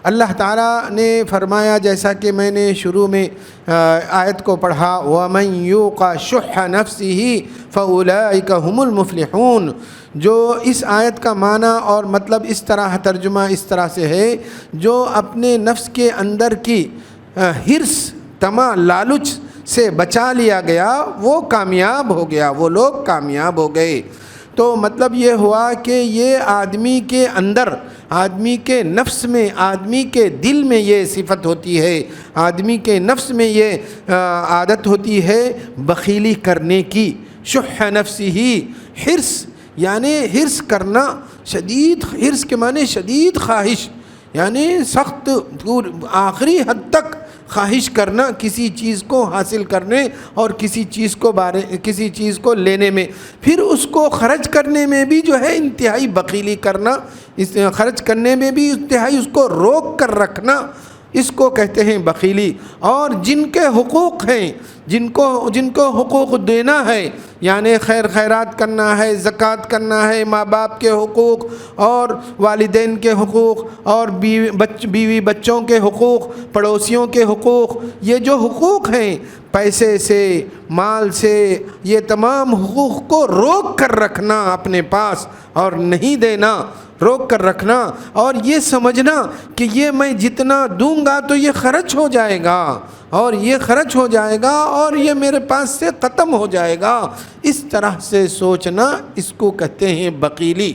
اللہ تعالیٰ نے فرمایا جیسا کہ میں نے شروع میں آیت کو پڑھا وَمَن يُوقَ شُحَّ نَفْسِهِ فَأُولَئِكَ هُمُ الْمُفْلِحُونَ، جو اس آیت کا معنی اور مطلب اس طرح ترجمہ اس طرح سے ہے، جو اپنے نفس کے اندر کی حرص، طمع، لالچ سے بچا لیا گیا وہ کامیاب ہو گیا، وہ لوگ کامیاب ہو گئے۔ تو مطلب یہ ہوا کہ یہ آدمی کے اندر، آدمی کے نفس میں، آدمی کے دل میں یہ صفت ہوتی ہے، آدمی کے نفس میں یہ عادت ہوتی ہے بخیلی کرنے کی۔ شح نفسہ، حرص یعنی حرص کرنا، شدید حرص کے معنی شدید خواہش، یعنی سخت آخری حد تک خواہش کرنا کسی چیز کو حاصل کرنے اور کسی چیز کو لینے میں، پھر اس کو خرچ کرنے میں بھی جو ہے انتہائی بخیلی کرنا، خرچ کرنے میں بھی انتہائی اس کو روک کر رکھنا، اس کو کہتے ہیں بخیلی۔ اور جن کے حقوق ہیں، جن کو حقوق دینا ہے، یعنی خیرات کرنا ہے، زکوٰۃ کرنا ہے، ماں باپ کے حقوق اور والدین کے حقوق اور بیوی بچوں کے حقوق، پڑوسیوں کے حقوق، یہ جو حقوق ہیں پیسے سے، مال سے، یہ تمام حقوق کو روک کر رکھنا اپنے پاس اور نہیں دینا، روک کر رکھنا، اور یہ سمجھنا کہ یہ میں جتنا دوں گا تو یہ خرچ ہو جائے گا، اور یہ خرچ ہو جائے گا اور یہ میرے پاس سے ختم ہو جائے گا، اس طرح سے سوچنا، اس کو کہتے ہیں بخیلی،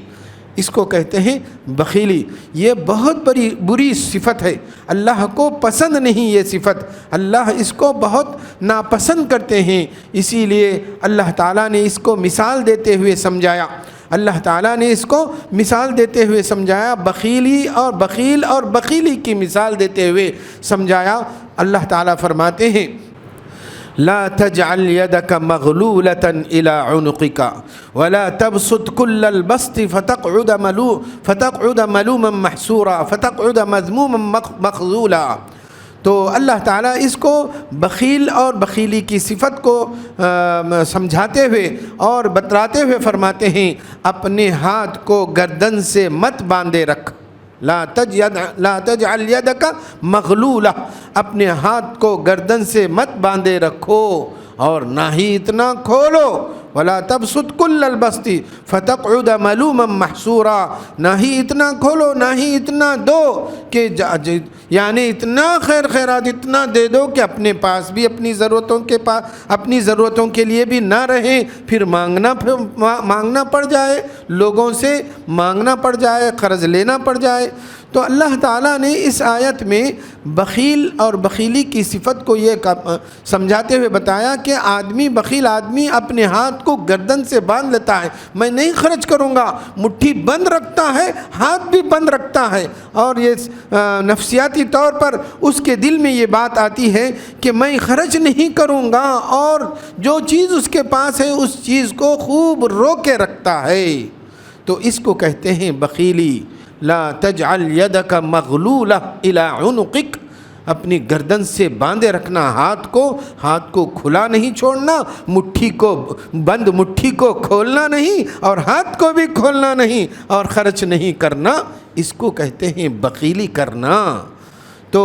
اس کو کہتے ہیں بخیلی۔ یہ بہت بری صفت ہے، اللہ کو پسند نہیں یہ صفت، اللہ اس کو بہت ناپسند کرتے ہیں، اسی لیے اللہ تعالیٰ نے اس کو مثال دیتے ہوئے سمجھایا، اللہ تعالیٰ نے اس کو مثال دیتے ہوئے سمجھایا، بخیلی اور بخیلی کی مثال دیتے ہوئے سمجھایا۔ اللہ تعالیٰ فرماتے ہیں لا تجعل يدك مغلولة إلى عنقك ولا تبسط كل البسط فتقعد ملوما محسورا فتقعد مذموما مخذولا۔ تو اللہ تعالیٰ اس کو بخیل اور بخیلی کی صفت کو سمجھاتے ہوئے اور بتلاتے ہوئے فرماتے ہیں اپنے ہاتھ کو گردن سے مت باندھے رکھ، لا تجعل یدک مغلولہ، اپنے ہاتھ کو گردن سے مت باندھے رکھو اور نہ ہی اتنا کھولو، ولا تبسط کل البسط فتقعد ملوما محسورا، نہ ہی اتنا کھولو نہ ہی اتنا دو کہ یعنی اتنا خیرات اتنا دے دو کہ اپنے پاس بھی اپنی ضرورتوں کے لیے بھی نہ رہیں، پھر مانگنا پڑ جائے، لوگوں سے مانگنا پڑ جائے، قرض لینا پڑ جائے۔ تو اللہ تعالیٰ نے اس آیت میں بخیل اور بخیلی کی صفت کو یہ سمجھاتے ہوئے بتایا کہ بخیل آدمی اپنے ہاتھ کو گردن سے باندھ لیتا ہے، میں نہیں خرچ کروں گا، مٹھی بند رکھتا ہے، ہاتھ بھی بند رکھتا ہے، اور یہ نفسیاتی طور پر اس کے دل میں یہ بات آتی ہے کہ میں خرچ نہیں کروں گا، اور جو چیز اس کے پاس ہے اس چیز کو خوب روکے رکھتا ہے، تو اس کو کہتے ہیں بخیلی۔ لا تجعل یدک مغلولہ الی عنقک، اپنی گردن سے باندھے رکھنا ہاتھ کو کھلا نہیں چھوڑنا، مٹھی کو کھولنا نہیں اور ہاتھ کو بھی کھولنا نہیں اور خرچ نہیں کرنا، اس کو کہتے ہیں بخیلی کرنا۔ تو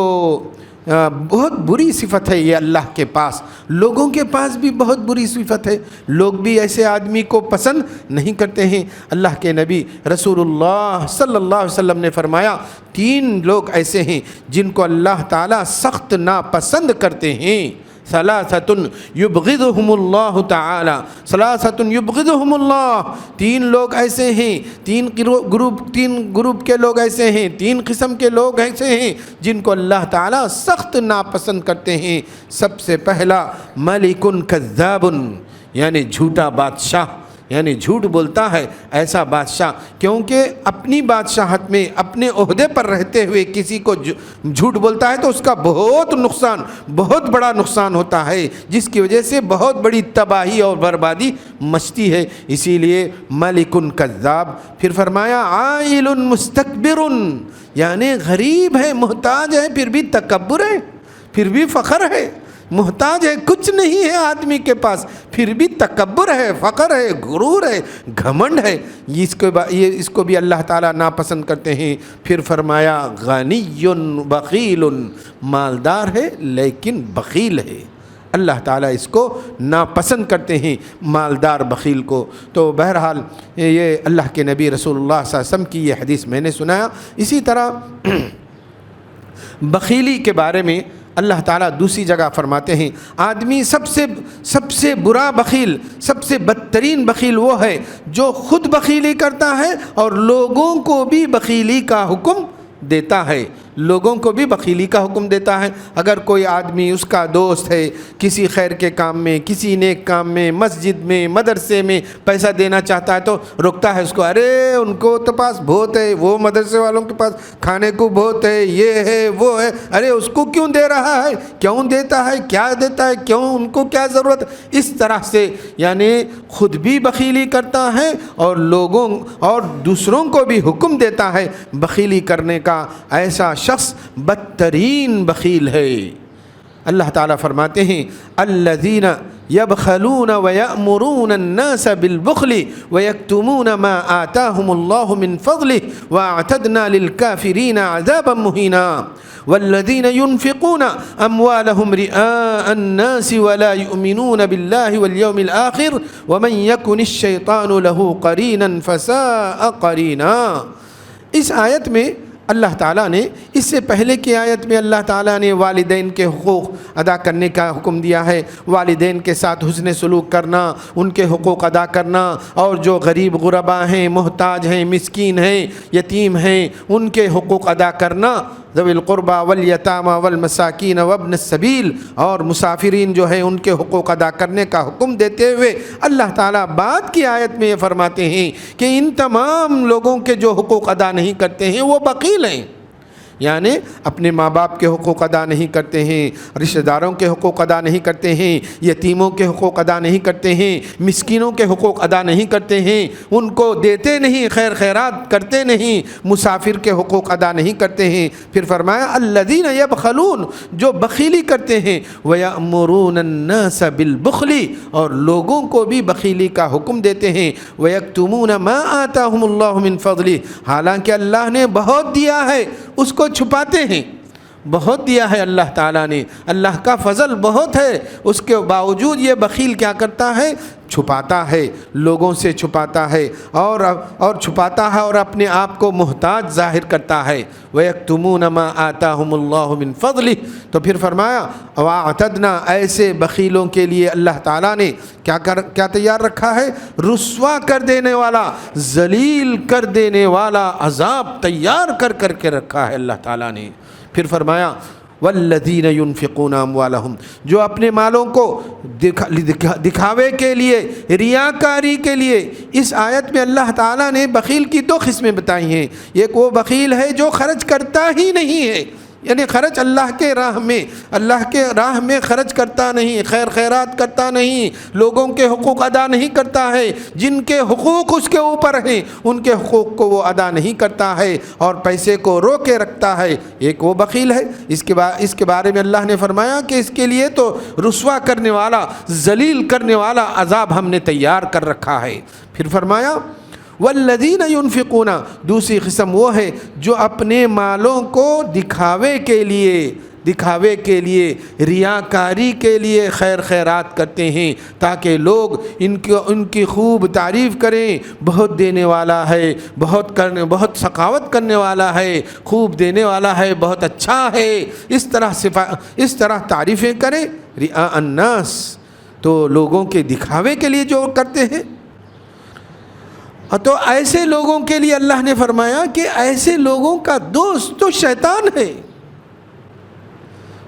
بہت بری صفت ہے یہ اللہ کے پاس، لوگوں کے پاس بھی بہت بری صفت ہے، لوگ بھی ایسے آدمی کو پسند نہیں کرتے ہیں۔ اللہ کے نبی رسول اللہ صلی اللہ علیہ وسلم نے فرمایا 3 لوگ ایسے ہیں جن کو اللہ تعالیٰ سخت ناپسند کرتے ہیں۔ ثلاثۃ یبغضهم اللہ تعالی، ثلاثۃ یبغضهم اللہ، 3 لوگ ایسے ہیں، 3 گروپ کے لوگ ایسے ہیں، 3 قسم کے لوگ ایسے ہیں جن کو اللہ تعالیٰ سخت ناپسند کرتے ہیں۔ سب سے پہلا ملک کذاب، یعنی جھوٹا بادشاہ، یعنی جھوٹ بولتا ہے ایسا بادشاہ، کیونکہ اپنی بادشاہت میں اپنے عہدے پر رہتے ہوئے کسی کو جھوٹ بولتا ہے تو اس کا بہت بڑا نقصان ہوتا ہے، جس کی وجہ سے بہت بڑی تباہی اور بربادی مچتی ہے۔ اسی لیے ملک کذاب۔ پھر فرمایا عائل مستکبر، یعنی غریب ہے، محتاج ہے، پھر بھی تکبر ہے، پھر بھی فخر ہے، محتاج ہے، کچھ نہیں ہے آدمی کے پاس، پھر پھر بھی تکبر ہے، فقر ہے، غرور ہے، گھمنڈ ہے، اس کو بھی اللہ تعالیٰ ناپسند کرتے ہیں۔ پھر فرمایا غنی بخیل، مالدار ہے لیکن بخیل ہے، اللہ تعالیٰ اس کو ناپسند کرتے ہیں، مالدار بخیل کو۔ تو بہرحال یہ اللہ کے نبی رسول اللہ صلی اللہ علیہ وسلم کی یہ حدیث میں نے سنایا۔ اسی طرح بخیلی کے بارے میں اللہ تعالیٰ دوسری جگہ فرماتے ہیں، آدمی سب سے برا بخیل، سب سے بدترین بخیل وہ ہے جو خود بخیلی کرتا ہے اور لوگوں کو بھی بخیلی کا حکم دیتا ہے، لوگوں کو بھی بخیلی کا حکم دیتا ہے۔ اگر کوئی آدمی، اس کا دوست ہے، کسی خیر کے کام میں، کسی نیک کام میں، مسجد میں، مدرسے میں پیسہ دینا چاہتا ہے تو روکتا ہے اس کو، ارے ان کو تو پاس بہت ہے، وہ مدرسے والوں کے پاس کھانے کو بہت ہے، یہ ہے وہ ہے، ارے اس کو کیوں دے رہا ہے، کیوں دیتا ہے، کیا دیتا ہے، کیوں، ان کو کیا ضرورت۔ اس طرح سے یعنی خود بھی بخیلی کرتا ہے اور لوگوں اور دوسروں کو بھی حکم دیتا ہے بخیلی کرنے کا، ایسا شخص بدترین بخیل ہے۔ اللہ تعالیٰ فرماتے ہیں الذین یبخلون ویأمرون الناس بالبخل ویکتمون ما آتاہم اللہ من فضلہ واعتدنا للکافرین عذابا مہینا والذین ينفقون اموالهم رئاء الناس ولا يؤمنون باللہ والیوم الآخر ومن یکن الشیطان له قرینا فساء قرینا۔ اس آیت میں اللہ تعالیٰ نے، اس سے پہلے کی آیت میں اللہ تعالیٰ نے والدین کے حقوق ادا کرنے کا حکم دیا ہے، والدین کے ساتھ حسن سلوک کرنا، ان کے حقوق ادا کرنا، اور جو غریب غربا ہیں، محتاج ہیں، مسکین ہیں، یتیم ہیں، ان کے حقوق ادا کرنا، ذوی القربى والیتامى والمساکین وابن السبیل، اور مسافرین جو ہیں ان کے حقوق ادا کرنے کا حکم دیتے ہوئے اللہ تعالیٰ بعد کی آیت میں یہ فرماتے ہیں کہ ان تمام لوگوں کے جو حقوق ادا نہیں کرتے ہیں وہ بخیل ہیں، یعنی اپنے ماں باپ کے حقوق ادا نہیں کرتے ہیں، رشتہ داروں کے حقوق ادا نہیں کرتے ہیں، یتیموں کے حقوق ادا نہیں کرتے ہیں، مسکینوں کے حقوق ادا نہیں کرتے ہیں، ان کو دیتے نہیں، خیر خیرات کرتے نہیں، مسافر کے حقوق ادا نہیں کرتے ہیں۔ پھر فرمایا الذین یبخلون، جو بخیلی کرتے ہیں، ویأمرون الناس بالبخل، اور لوگوں کو بھی بخیلی کا حکم دیتے ہیں، ویکتمون ما آتاہم اللہ من فضلہ، حالانکہ اللہ نے بہت دیا ہے اس کو چھپاتے ہیں، بہت دیا ہے اللہ تعالیٰ نے، اللہ کا فضل بہت ہے، اس کے باوجود یہ بخیل کیا کرتا ہے، چھپاتا ہے، لوگوں سے چھپاتا ہے، اور چھپاتا ہے اور اپنے آپ کو محتاج ظاہر کرتا ہے۔ وَيَكْتُمُونَ مَا آتَاهُمُ اللَّهُ مِن فَضْلِهِ، تو پھر فرمایا وَاعْتَدْنَا، ایسے بخیلوں کے لیے اللہ تعالیٰ نے کیا تیار رکھا ہے، رسوا کر دینے والا، ذلیل کر دینے والا عذاب تیار کر کے رکھا ہے اللہ تعالیٰ نے۔ پھر فرمایا والذین ينفقون اموالهم، جو اپنے مالوں کو دکھاوے کے لیے، ریاکاری کے لیے۔ اس آیت میں اللہ تعالیٰ نے بخیل کی دو قسمیں بتائی ہیں، ایک وہ بخیل ہے جو خرچ کرتا ہی نہیں ہے، یعنی خرچ اللہ کے راہ میں خرچ کرتا نہیں، خیر خیرات کرتا نہیں، لوگوں کے حقوق ادا نہیں کرتا ہے، جن کے حقوق اس کے اوپر ہیں ان کے حقوق کو وہ ادا نہیں کرتا ہے اور پیسے کو رو کے رکھتا ہے، ایک وہ بخیل ہے۔ اس کے بارے میں اللہ نے فرمایا کہ اس کے لیے تو رسوا کرنے والا، ذلیل کرنے والا عذاب ہم نے تیار کر رکھا ہے۔ پھر فرمایا والذین ينفقون، دوسری قسم وہ ہے جو اپنے مالوں کو دکھاوے کے لیے، ریاکاری کے لیے خیر خیرات کرتے ہیں تاکہ لوگ ان کی خوب تعریف کریں، بہت دینے والا ہے، بہت سخاوت کرنے والا ہے، خوب دینے والا ہے، بہت اچھا ہے، اس طرح تعریفیں کریں، رعاء الناس، تو لوگوں کے دکھاوے کے لیے جو کرتے ہیں۔ تو ایسے لوگوں کے لیے اللہ نے فرمایا کہ ایسے لوگوں کا دوست تو شیطان ہے،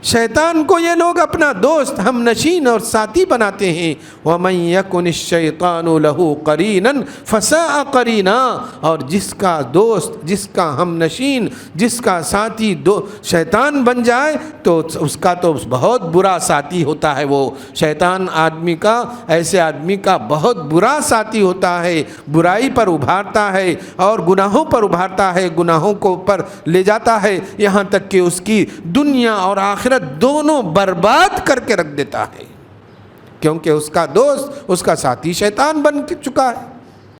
شیطان کو یہ لوگ اپنا دوست، ہم نشین اور ساتھی بناتے ہیں۔ وَمَن يَكُنِ الشَّيْطَانُ لَهُ قَرِينًا فَسَاءَ قَرِينًا، اور جس کا دوست، جس کا ہم نشین، جس کا ساتھی شیطان بن جائے تو اس کا تو بہت برا ساتھی ہوتا ہے۔ وہ شیطان ایسے آدمی کا بہت برا ساتھی ہوتا ہے، برائی پر ابھارتا ہے اور گناہوں پر ابھارتا ہے، گناہوں کو پر لے جاتا ہے، یہاں تک کہ اس کی دنیا اور آخرت دونوں برباد کر کے رکھ دیتا ہے۔ کیونکہ اس کا دوست اس کا ساتھی شیطان بن چکا ہے۔